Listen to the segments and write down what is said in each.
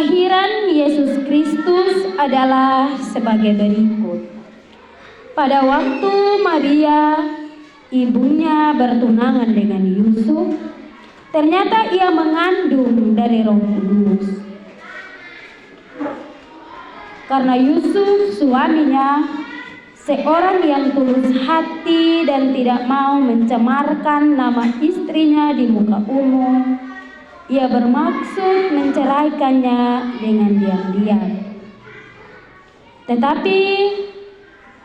Kelahiran Yesus Kristus adalah sebagai berikut. Pada waktu Maria, ibunya bertunangan dengan Yusuf, ternyata ia mengandung dari Roh Kudus. Karena Yusuf suaminya seorang yang tulus hati dan tidak mau mencemarkan nama istrinya di muka umum, ia bermaksud menceraikannya dengan diam-diam. Tetapi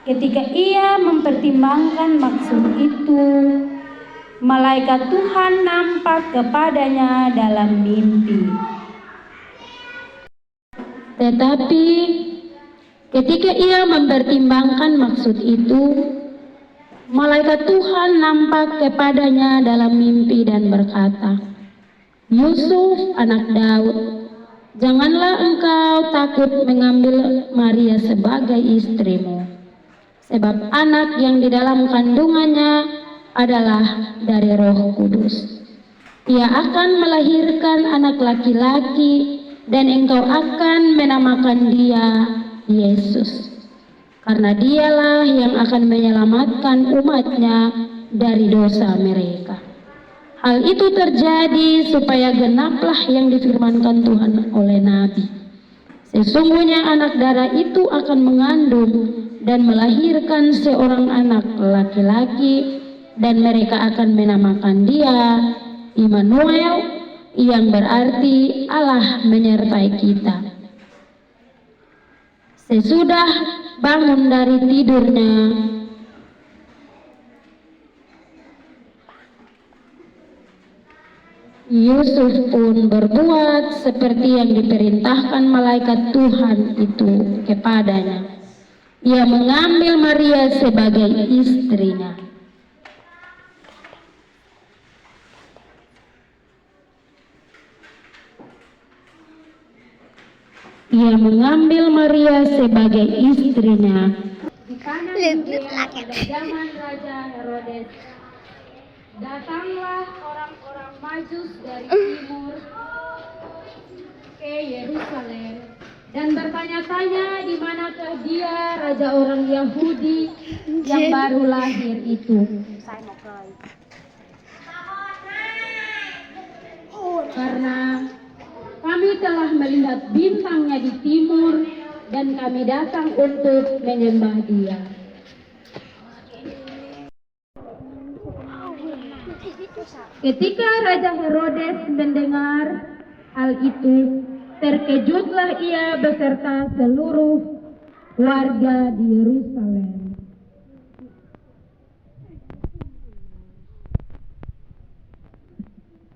ketika ia mempertimbangkan maksud itu, malaikat Tuhan nampak kepadanya dalam mimpi. Tetapi ketika ia mempertimbangkan maksud itu, malaikat Tuhan nampak kepadanya dalam mimpi dan berkata, "Yusuf, anak Daud, janganlah engkau takut mengambil Maria sebagai istrimu, sebab anak yang di dalam kandungannya adalah dari Roh Kudus. Ia akan melahirkan anak laki-laki dan engkau akan menamakan dia Yesus, karena dialah yang akan menyelamatkan umatnya dari dosa mereka." Hal itu terjadi supaya genaplah yang difirmankan Tuhan oleh Nabi. Sesungguhnya anak darah itu akan mengandung dan melahirkan seorang anak laki-laki, dan mereka akan menamakan dia Immanuel, yang berarti Allah menyertai kita. Sesudah bangun dari tidurnya, Yusuf pun berbuat seperti yang diperintahkan malaikat Tuhan itu kepadanya. Ia mengambil Maria sebagai istrinya. Ia mengambil Maria sebagai istrinya. Di tanah Yudea pada zaman Raja Herodes, datanglah orang-orang Majus dari timur ke Yerusalem dan bertanya-tanya di manakah dia, raja orang Yahudi yang baru lahir itu. Karena kami telah melihat bintangnya di timur dan kami datang untuk menyembah dia. Ketika Raja Herodes mendengar hal itu, terkejutlah ia beserta seluruh warga di Yerusalem.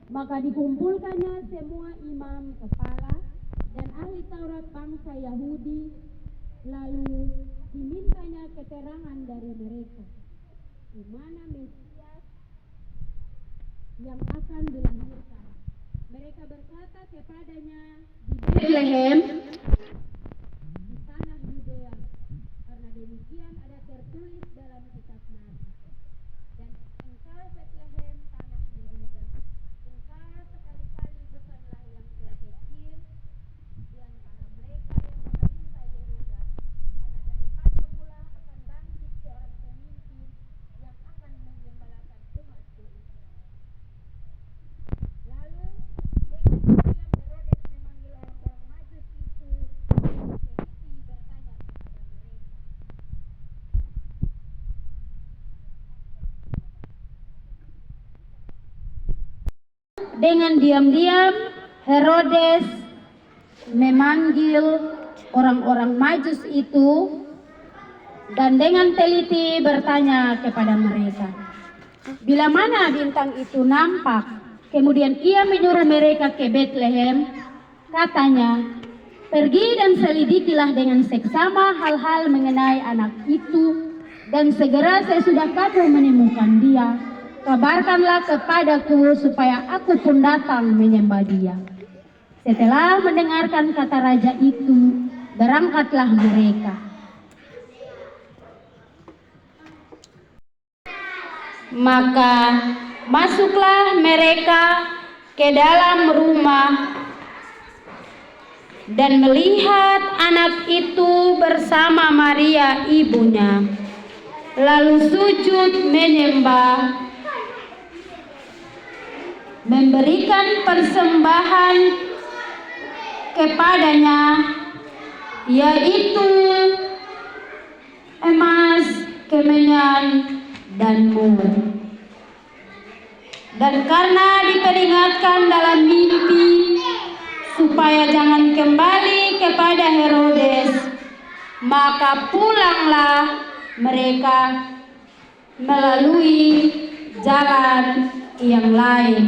Maka dikumpulkannya semua imam kepala dan ahli Taurat bangsa Yahudi, lalu dimintanya keterangan dari mereka di mana Mesias yang akan dilahirkan. Mereka berkata kepadanya, di Bethlehem, di tanah Yudea, karena demikian ada tertulis dalam kitab Nabi. Dan engkau Bethlehem, tanah Yehuda, engkau sekali-kali bukanlah yang terkecil di antara mereka yang memerintah Yehuda, karena daripadamu lah akan bangkit seorang pemimpin yang akan menggembalakan umatku Israel. Lalu dengan demikian Herodes memanggil orang-orang Majus itu dan teliti bertanya kepada mereka. Dengan diam-diam Herodes memanggil orang-orang Majus itu dan dengan teliti bertanya kepada mereka, bila mana bintang itu nampak. Kemudian ia menyuruh mereka ke Bethlehem. Katanya, pergi dan selidikilah dengan seksama hal-hal mengenai anak itu, dan segera sesudah kamu menemukan dia, kabarkanlah kepadaku supaya aku pun datang menyembah dia. Setelah mendengarkan kata raja itu, berangkatlah mereka. Maka masuklah mereka ke dalam rumah dan melihat anak itu bersama Maria ibunya, lalu sujud menyembah, memberikan persembahan kepadanya, yaitu emas, kemenyan, dan mur. Dan karena diperingatkan dalam mimpi supaya jangan kembali kepada Herodes, maka pulanglah mereka melalui jalan yang lain.